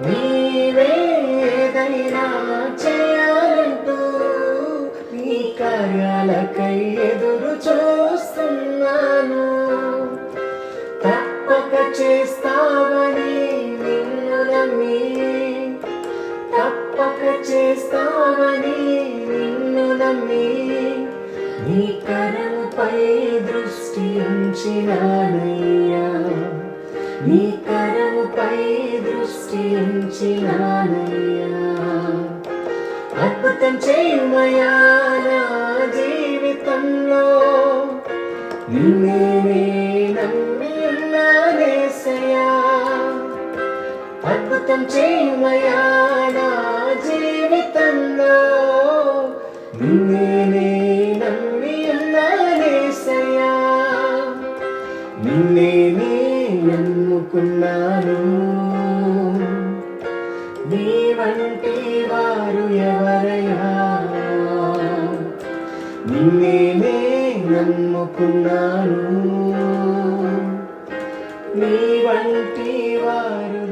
నీవేదైనా చేయాలంటూ నీ కార్యాలకై ఎదురు చూస్తున్నాను. తప్పక చేస్తావని నిన్ను నమ్మి, తప్పక చేస్తావని నిన్ను నమ్మి నీ కరముపై దృష్టి ఉంచినానయ్యా, నీ కరముపై దృష్టి ఉంచినానయ్యా. అద్భుతం చేయుమయా నా జీవితంలో, నిన్నే నమ్మి ఉన్నానేసయ్యా. అద్భుతం చేయుమయా నా జీవితంలో, నిన్నే నమ్మి ఉన్నానేసయ్యా. నిన్నే నమ్ముకున్నాను, నీ వంటి వారు ఎవరయ్యా. నిన్నే నమ్ముకున్నాను, నీ వంటి వారు